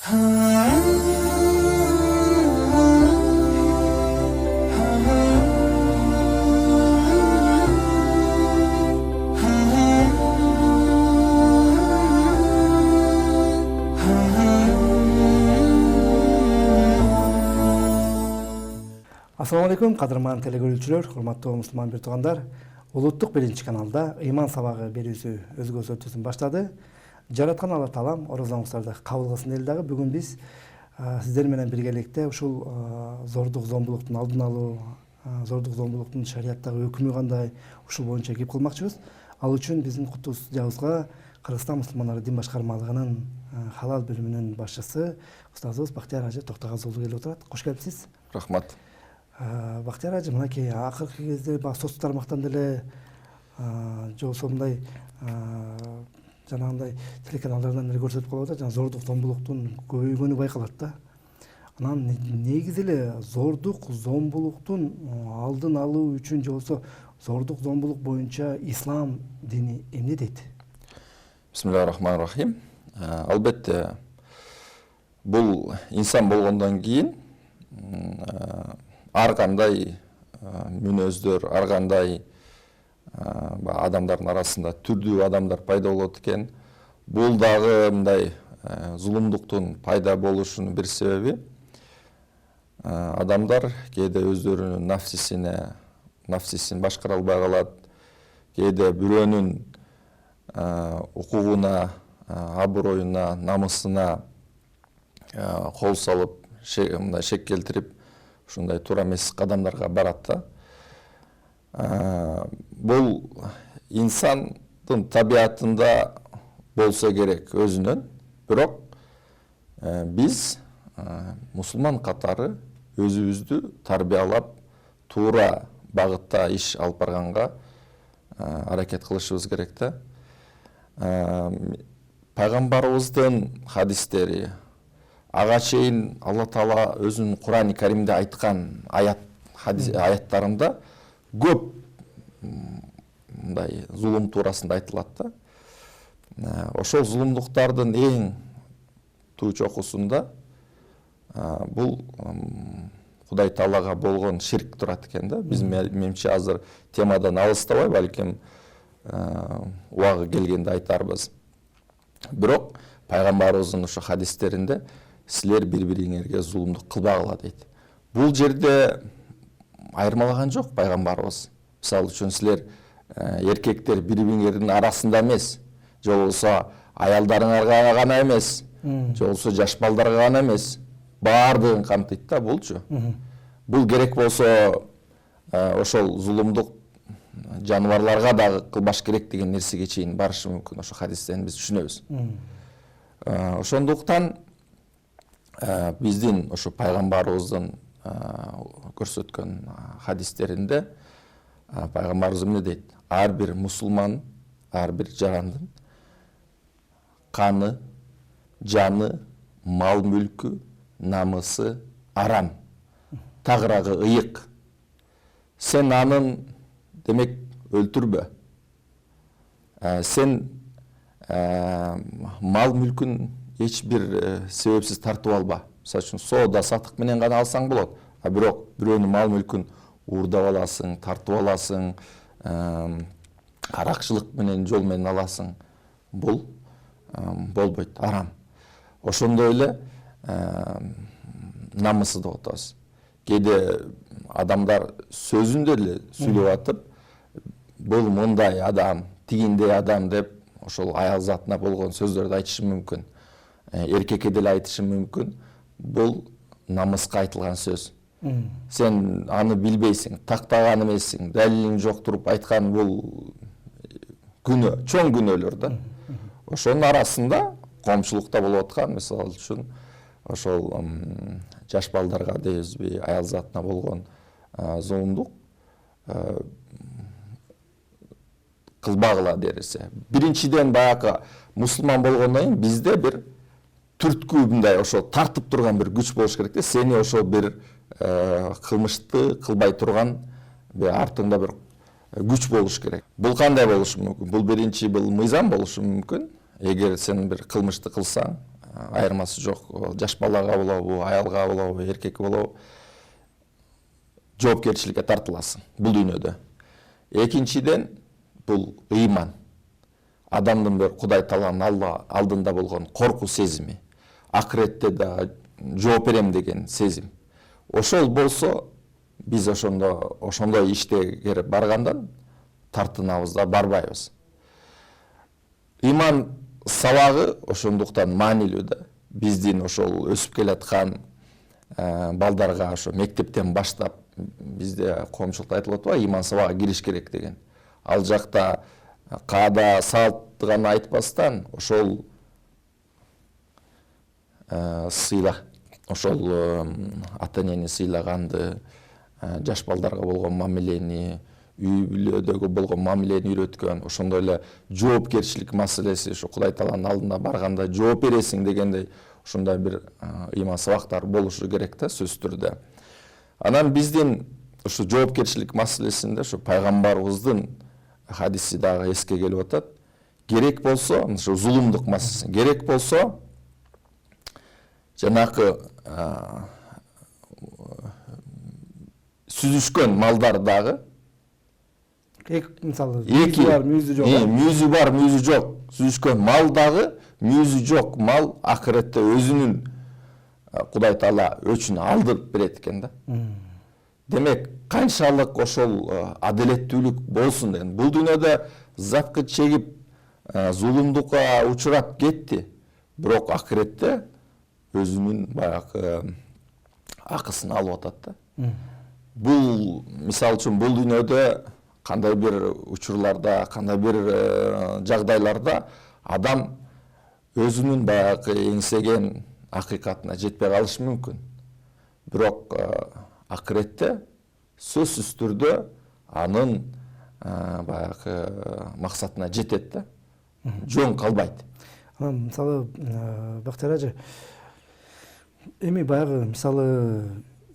Assalamu алейкум, кадырман телекөрүүчүлөр, урматтуу мусулман бир туугандар. Улуттук биринчи каналда ыйман сабагы берүүсү өзгөчө өтүүсүн баштады. Жараткан Алла Таалам орозоңуздарды кабыл кылсын эле дагы. Бүгүн биз сиздер менен биргеликте ушул зордук зомбулуктун алдын алуу, зордук зомбулуктун шарияттагы өкүмү кандай, ушул боюнча кеп кылмакчыбыз. Ал үчүн биздин куттуу студиябызга Кыргызстан мусулмандары дин башкармалыгынын халал бөлүмүнүн башчысы устазыбыз Бактияр Ажы Токтогазы уулу келип отурат. Кош келипсиз. Рахмат. Бактияр Ажы, мынакей акыркы кезде соц тармактан деле же болбосо мындай жанагындай телеканалдардан эле көрсөтүп калып атат, жана зордук зомбулуктун көбөйгөнү байкалат да. Анан негизи эле зордук зомбулуктун алдын алуу үчүн же болбосо зордук зомбулук боюнча ислам дини эмне дейт? Бисмиллахир-рахманир-рахим. Албетте бул инсан болгондон кийин ар кандай мүнөздөр, ар кандай адамдардын арасында түрдүү адамдар пайда болот экен. Бул дагы мындай зулумдуктун пайда болушунун бир себеби адамдар кээде өздөрүнүн нафсисин башкара албай калат, кээде бирөөнүн укугуна, аброюна, намысына кол салып, мындай шек келтирип, ушундай туура эмес кадамдарга барат да. Бул инсандын табиятында болсо керек өзүнөн, бирок биз мусулман катары өзүбүздү тарбиялап, туура багытта иш алып барганга аракет кылышыбыз керек да. Пайгамбарыбыздын хадистери, ага чейин Алла Таала өзүнүн Кур'ан-ы Каримде айткан аяттарында көп мындай зулум туурасында айтылат да. Ошол зулумдуктардын эң туу чокусунда бул Кудай Таалага болгон ширк турат экен да. Биз менимче азыр темадан алыстабай, балким убагы келгенде айтарбыз. Бирок пайгамбарыбыздын ошо хадистеринде силер бири-бириңерге зулумдук кылбагыла дейт. Бул жерде айырмалаган жок пайгамбарыбыз. Мисалы үчүн силер эркектер бири-бириңердин арасында эмес, же болбосо аялдарыңарга гана эмес, же болбосо жаш балдарга гана эмес, баардыгын камтыйт да булчу. Бул керек болсо ошол зулумдук жаныбарларга дагы кылбаш керек деген нерсеге чейин барышы мүмкүн. Ошо хадистен биз түшүнөбүз. Ошондуктан биздин ошо пайгамбарыбыздын көрсөткөн хадистеринде пайгамбарыбыз эмне дейт? Ар бир мусулман, ар бир жарандын каны, жаны, мал мүлкү, намысы арам, тагырагы ыйык. Сен анын демек өлтүрбө. Сен мал мүлкүн эч бир себепсиз тартып алба. Мисалы үчүн соода сатык менен гана алсаң болот. Бирок бирөөнүн мал мүлкүн уурдап аласың, тартып аласың, каракчылык менен жол менен аласың. Бул болбойт, арам. Ошондой эле намысы деп атабыз. Кээде адамдар сөзүндө эле сүйлөп атып, бул мындай адам, тигиндей адам деп ошол аял затына болгон сөздөрдү айтышы мүмкүн. Эркекке деле айтышы мүмкүн. Бул намыска айтылган сөз. Сен аны билбейсиң, тактаган эмессиң, далилиң жок туруп айткан бул күнөө, чоң күнөөлөр да. Ошонун арасында коомчулукта болуп аткан, мисалы үчүн, ошол жаш балдарга дейбизби, аял затына болгон зулумдук кылбагыла дерсе. Биринчиден баягы мусулман болгондон кийин бизде бир түрткү мындай ошо тартып турган бир күч болуш керек да. Сени ошо бир кылмышты кылбай турган артыңда бир күч болуш керек. Бул кандай болушу мүмкүн? Бул биринчи бул мыйзам болушу мүмкүн. Эгер сен бир кылмышты кылсаң, айырмасы жок. Жаш балага болобу, аялга болобу, эркекке болобу жоопкерчиликке тартыласың бул дүйнөдө. Экинчиден бул ыйман. Адамдын бир Кудай Тааланын алдында болгон коркуу сезими, акыретте да жооп берем деген сезим. Ошол болсо биз ошондой иштеге баргандан тартынабыз да барбайбыз. Иман сабагы ошондуктан маанилүү да. Биздин ошол өсүп келаткан балдарга ошо мектептен баштап бизде коомчулукта айтылып атпайбы, иман сабагына кириш керек деген. Ал жакта каада салтты гана айтпастан ошол сыйла, ошол ата энени сыйлаганды, жаш балдарга болгон мамилени, үй бүлөдөгү болгон мамилени үйрөткөн, ошондой эле жоопкерчилик маселеси, ошо Кудай Тааланын алдына барганда жооп бересиң дегендей ушундай бир ыйман сабактар болушу керек да, сөзсүз түрдө. Анан биздин ушу жоопкерчилик маселесинде ушу пайгамбарыбыздын хадиси дагы эске келип атат. Керек болсо, ушу зулумдук маселеси, керек болсо жанакы сүзүшкөн малдар дагы мисалы мүйүзү бар, мүйүзү жок. Мүйүзү бар, мүйүзү жок. Сүзүшкөн мал дагы, мүйүзү жок мал акыретте өзүнүн Кудай Таала өчүн алдырып берет экен да. Демек, канчалык ошол адилеттүүлүк болсун деген. Бул дүйнөдө заткы чегип, зулумдукка учурап кетти. Бирок акыретте өзүнүн баягы акысын алып атат да. Бул мисал үчүн бул дүйнөдө кандай бир учурларда, кандай бир жагдайларда адам өзүнүн баягы эңсеген акыйкатына жетпей калышы мүмкүн. Бирок акыретте сөзсүз түрдө анын баягы максатына жетет да. Жөн калбайт. Мисалы Бактияр ажы, эми баягы мисалы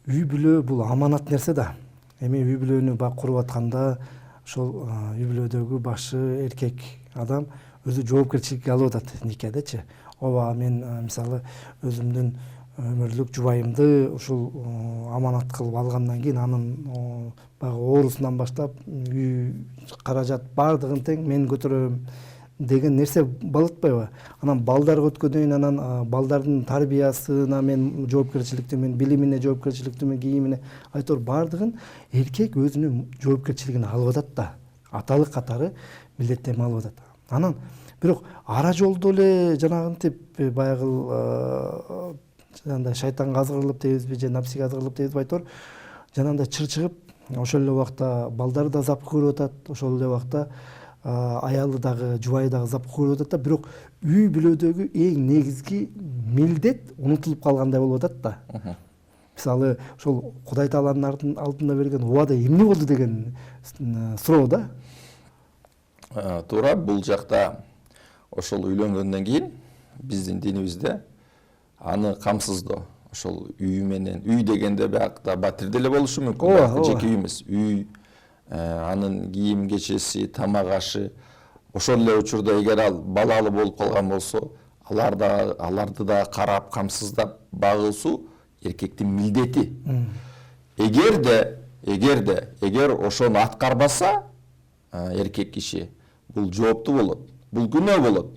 үй бүлө бул аманат нерсе да. Эми үй бүлөнү куруп атканда ошол үй бүлөдөгү башы эркек адам өзү жоопкерчиликке алып атат никедечи. Ооба, мен мисалы өзүмдүн өмүрлүк жубайымды ушул аманат кылып алгандан кийин анын баягы оорусунан баштап үй каражат баардыгын тең мен көтөрөм деген нерсе болуп атпайбы? Анан балдар өткөндөн кийин анан балдардын тарбиясына мен жоопкерчиликтимин, билимине жоопкерчиликтимин, кийимине, айтор баардыгын эркек өзүнүн жоопкерчилигин алып атат да. Аталык катары милдеттенме алып атат. Анан бирок ара жолдо эле жанагынтип баягы жанагындай шайтанга азгырылып дейбизби же напсиге азгырылып дейбизби айтор, жанагындай чыр чыгып, ошол эле убакта балдар да зап көрүп атат, ошол эле убакта аялы дагы, жубайы дагы зап көрүп атат да, бирок үй бүлөдөгү эң негизги милдет унутулуп калгандай болуп атат да. Мисалы, ошол Кудай Тааланын алдында берген убада эмне болду деген суроо да. Туура, бул жакта ошол үйлөнгөндөн кийин биздин динибизде аны камсыздоо, ошол үй менен, үй дегенде биякта батирде эле болушу мүмкүн, жеке үй эмес, үй, анын кийим кечеси, тамак ашы, ошол эле учурда эгер ал балалы болуп калган болсо, аларды да карап, камсыздап багуусу эркектин милдети. Эгер ошону аткарбаса эркек киши, бул жооптуу болот, бул күнөө болот.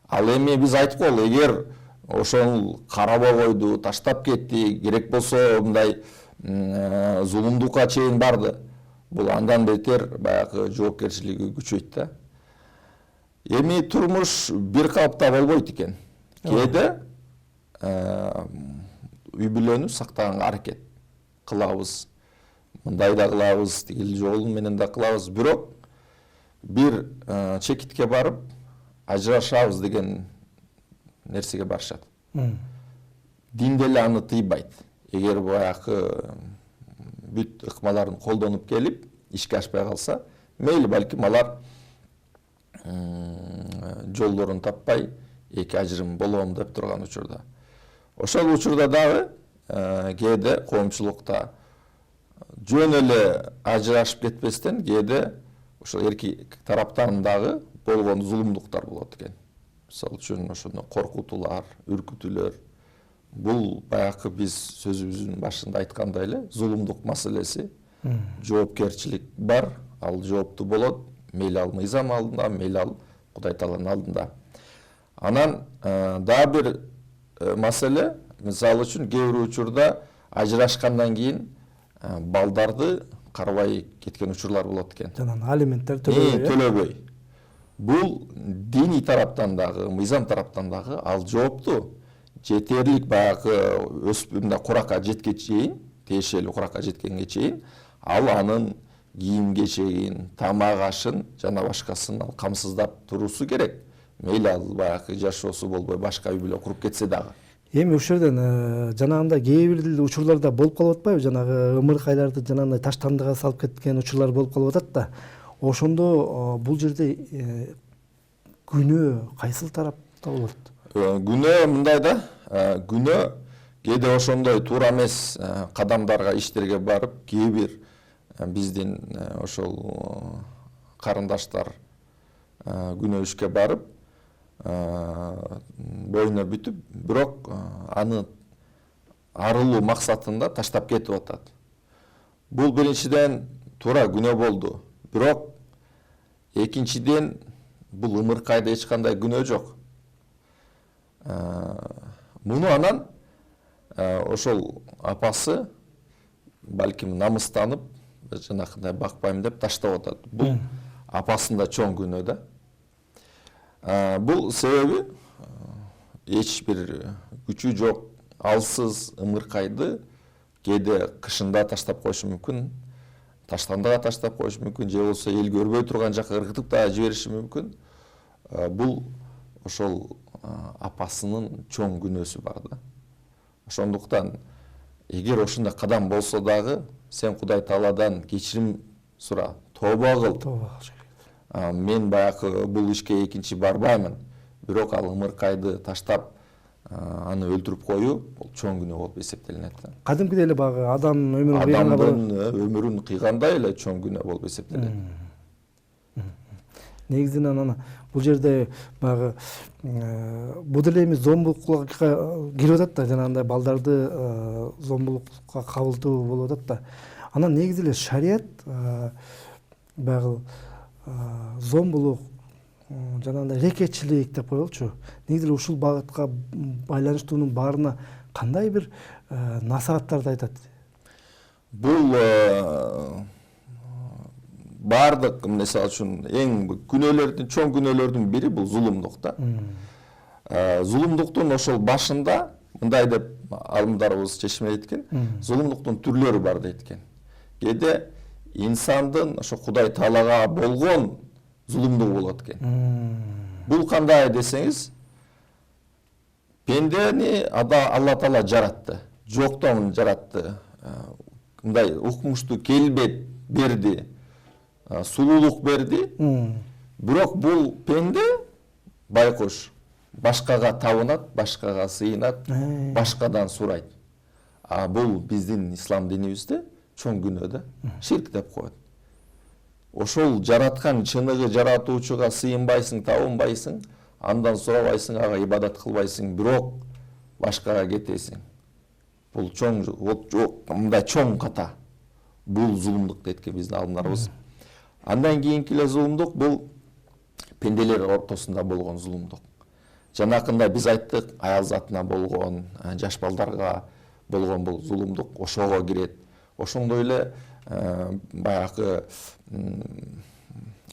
Ал эми биз айткол, эгер ошол карабай койду, таштап кетти, керек болсо мындай зулумдукка чейин барды, бул андан бетер баягы жоопкерчилиги күчөйт да. Эми турмуш бир калыпта болбойт экен. Кээде үй бүлөнү сактаганга аракет кылабыз, мындай да кылабыз, тигил жолу менен да кылабыз, бирок бир чекитке барып ажырашабыз деген нерсеге барышат. Дин деле аны тыйбайт. Эгер баягы бүт ыкмаларын колдонуп келип, ишке ашпай калса, мейли балким алар жолдорун таппай эки ажырым болом деп турган учурда. Ошол учурда дагы кээде коомчулукта жөн эле ажырашып кетпестен кээде ошол эркек тараптан дагы болгон зулумдуктар болот экен. мисалы үчүн ошондо коркутуулар, үркүтүүлөр. Бул баягы биз сөзүбүздүн башында айткандай эле зулумдук маселеси. Жоопкерчилик бар, ал жооптуу болот, мейли ал мыйзам алдында, мейли ал Кудай Тааланын алдында. Анан дагы бир маселе, мисалы үчүн кээ бир учурда ажырашкандан кийин балдарды карабай кеткен учурлар болот экен. Жанагы алименттер төлөбөй. Бул диний тараптан дагы, мыйзам тараптан дагы ал жооптуу. Жетерлик баягы өсүп мындай куракка жеткенге чейин, тиешелүү куракка жеткенге чейин, ал анын кийим кечегин, тамак ашын жана башкасын ал камсыздап туруусу керек. Мейли ал баягы жашоосу болбой башка үй бүлө куруп кетсе дагы. Эми ушул жерден жанагындай кээ бир учурларда болуп калып атпайбы? Жанагы ымыркайларды жанагындай таштандыга салып кеткен учурлар болуп калып атат да. Ошондо бул жерде күнөө кайсыл тарапта болот? Күнөө мындай да, күнөө кээде ошондой туура эмес кадамдарга, иштерге барып, кээ бир биздин ошол карындаштар күнөө ишке барып, боюна бүтүп, бирок аны арылуу максатында таштап кетип атат. Бул биринчиден туура күнөө болду. Бирок экинчиден бул ымыркайда эч кандай күнөө жок. Муну анан ошол апасы балким намыстанып, жанакындай бакпайм деп таштап атат. Бул апасында чоң күнөө да. Бул себеби эч бир күчү жок, алсыз ымыркайды кээде кышында таштап коюшу мүмкүн, таштандыга таштап коюшу мүмкүн, же болбосо эл көрбөй турган жакка ыргытып да жибериши мүмкүн. Бул ошол апасынын чоң күнөөсү бар да. Ошондуктан эгер ошондой кадам болсо дагы сен Кудай Тааладан кечирим сура, тооба кыл. Мен баягы бул ишке экинчи барбаймын. Бирок ал ымыркайды таштап аны өлтүрүп коюу бул чоң күнөө болуп эсептелинет. Кадимкидей эле баягы адам өмүрүн кыйгандай эле чоң күнөө болуп эсептелет. Негизинен ана бул жерде баягы бул деле эми зомбулукка кирип атат да, жанагындай балдарды зомбулукка кабылтуу болуп атат да. Анан негизи эле шарият баягы зомбулук, жанагындай рекетчилик деп коелучу. Негизи эле ушул багытка байланыштуунун баарына кандай бир насааттарды айтат? Бул бардык, мисалы үчүн, эң күнөөлөрдүн, чоң күнөөлөрдүн бири бул зулумдук да. Зулумдуктун ошол башында мындай деп алымдарыбыз чечим эткен, зулумдуктун түрлөрү бар дейт экен. Кээде инсандын ошо Кудай Таалага болгон зулумдугу болот экен. Бул кандай десеңиз, пендени Алла Таала жаратты, жоктон жаратты. Мындай укмуштуу келбет берди, сулуулук берди. Бирок бул пенде байкуш башкага табынат, башкага сыйынат, башкадан сурайт. Бул биздин ислам динибизде чоң күнөө да, ширк деп коет. Ошол жараткан чыныгы жаратуучуга сыйынбайсың, табынбайсың, андан сурабайсың, ага ибадат кылбайсың, бирок башкага кетесиң. Бул чоң, мындай чоң ката. Бул зулумдук дейт экен биздин алымдарыбыз. Андан кийинки эле зулумдук бул пенделер ортосунда болгон зулумдук. Жанакында биз айттык, аял затына болгон, жаш балдарга болгон бул зулумдук ошого кирет. Ошондой эле баягы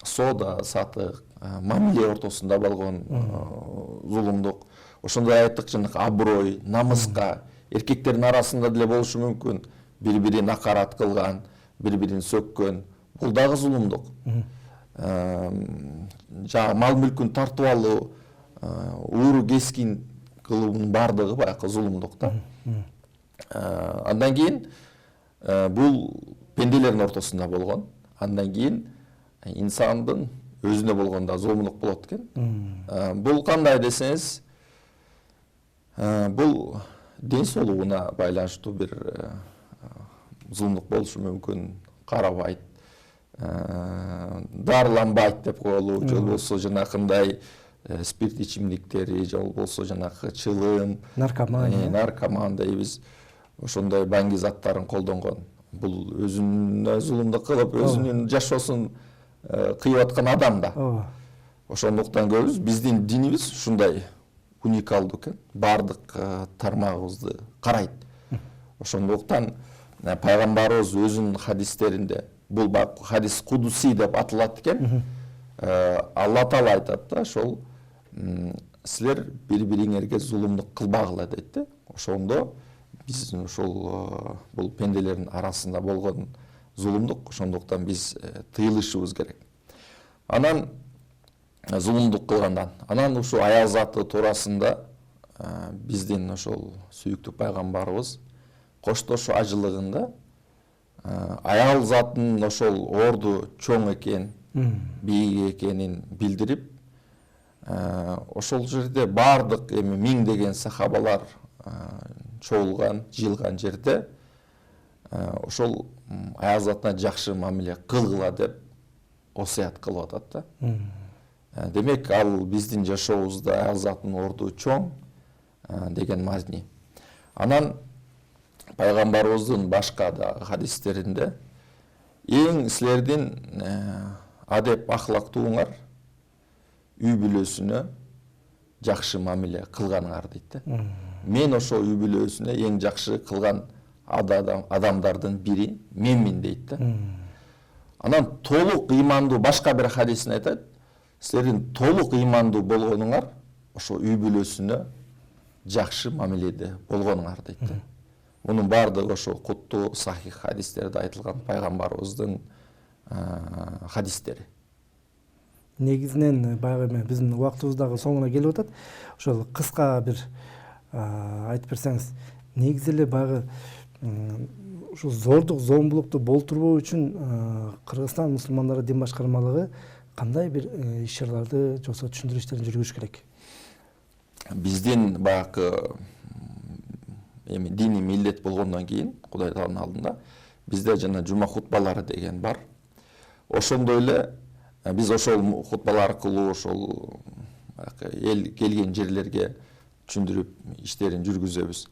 соода сатык, мамиле ортосунда болгон зулумдук. Ошондой айттык, жанакы аброй, намыска, эркектердин арасында деле болушу мүмкүн. Бири-бирин акарат кылган, бири-бирин сөккөн. Бул дагы зулумдук. Жана мал мүлкүн тартып алуу, ууру кескин кылуунун бардыгы баягы зулумдук да. Андан кийин бул пенделердин ортосунда болгон. Андан кийин инсандын өзүнө болгондо зулумдук болот экен. Бул кандай десеңиз, бул ден соолугуна байланыштуу бир зулумдук болушу мүмкүн. Карабайт, дарыланбайт деп коелу, же болбосо жанакындай спирт ичимдиктери же болбосо жанагы чылым, наркоман дейбиз, ошондой баңги заттарын колдонгон. Бул өзүнө зулумдук кылып, өзүнүн жашоосун кыйып аткан адам да. Ошондуктан көрүбүз, биздин динибиз ушундай уникалдуу экен. Бардык тармагыбызды карайт. Ошондуктан пайгамбарыбыз өзүнүн хадистеринде, бул хадис кудуси деп аталат экен. Алла Таала айтат да, ошол силер бири-бириңерге зулумдук кылбагыла дейт да. Ошондо биз ошол бул пенделердин арасында болгон зулумдук, ошондуктан биз тыйылышыбыз керек. Анан зулумдук кылгандан, анан ушул аял заты туурасында биздин ошол сүйүктүү пайгамбарыбыз коштошо ажылыгында аял затынын ошол орду чоң экен, бийик экенин билдирип, ошол жерде бардык эми миңдеген сахабалар чогулган, жыйылган жерде ошол аял затына жакшы мамиле кылгыла деп осуят кылып атат да. Демек, ал биздин жашообузда аял затынын орду чоң деген мазни. Анан пайгамбарыбыздын башка да хадистеринде эң силердин адеп ахлактууңар үй бүлөсүнө жакшы мамиле кылганыңар дейт да. Мен ошол үй бүлөсүнө эң жакшы кылган адамдардын бири менмин дейт да. Анан толук ыймандуу башка бир хадисин айтат, силердин толук ыймандуу болгонуңар ошо үй бүлөсүнө жакшы мамиледе болгонуңар дейт да. Мунун бардыгы ошо куттуу сахих хадистерде айтылган пайгамбарыбыздын хадистери. Негизинен баягы биздин убактыбыз дагы соңуна келип атат. Ошол кыска бир айтып берсеңиз, негизи эле баягы ушу зордук, зомбулукту болтурбоо үчүн Кыргызстан мусулмандары дин башкармалыгы кандай бир иш-чараларды же болбосо түшүндүрүү иштерин жүргүзүш керек? Биздин баягы эми диний милдет болгондон кийин Кудай Тааланын алдында бизде жана жума хутбалары деген бар. Ошондой эле биз ошол хутбалар аркылуу ошол эл келген жерлерге түшүндүрүп иштерин жүргүзөбүз.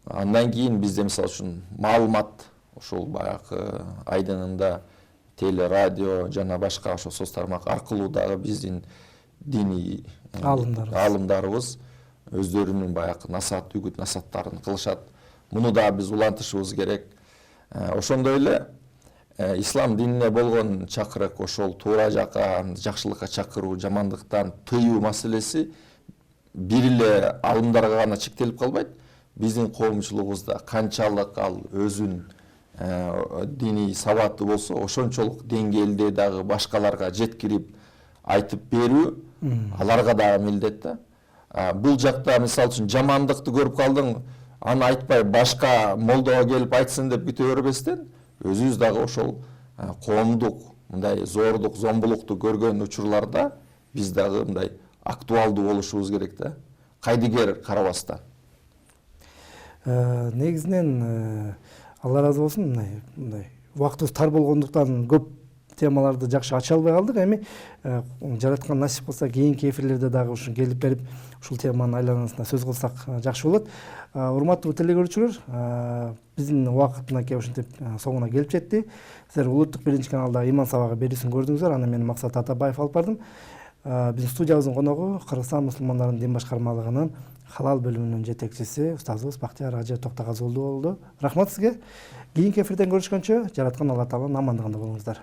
Андан кийин бизде мисалы үчүн маалымат ошол баягы айдынында теле, радио жана башка ошо соц тармак аркылуу дагы биздин диний аалымдарыбыз өздөрүнүн баягы насаат, үгүт насааттарын кылышат. Муну да биз улантышыбыз керек. Ошондой эле ислам динине болгон чакырык, ошол туура жакка, жакшылыкка чакыруу, жамандыктан тыюу маселеси бир эле алымдарга гана чектелип калбайт. Биздин коомчулугубузда канчалык ал өзүн диний сабаты болсо, ошончолук деңгээлде дагы башкаларга жеткирип айтып берүү аларга дагы милдет да. Бул жакта мисалы үчүн жамандыкты көрүп калдың, аны айтпай башка молдого келип айтсын деп күтө бербестен, өзүбүз дагы ошол коомдук мындай зордук, зомбулукту көргөн учурларда биз дагы мындай актуалдуу болушубуз керек да. Кайдыгер карабастан. Негизинен Алла разы болсун, мындай убактыбыз тар болгондуктан көп темаларды жакшы ача албай калдык. Эми жараткан насип кылса кийинки эфирлерде дагы ушун келип берип ушул теманын айланасында сөз кылсак жакшы болот. Урматтуу телекөрүүчүлөр, биздин убакыт мынакей ушинтип соңуна келип жетти. Силер улуттук биринчи каналда иман сабагы берүүсүн көрдүңүздөр. Аны мен Максат Атабаев алып бардым. Биздин студиябыздын коногу Кыргызстан мусулмандарынын дин башкармалыгынын халал бөлүмүнүн жетекчиси устазыбыз Бактияр Ажы Токтогазуулду болду. Рахмат сизге. Кийинки эфирден көрүшкөнчө жараткан Алла Тааланын амандыгында болуңуздар.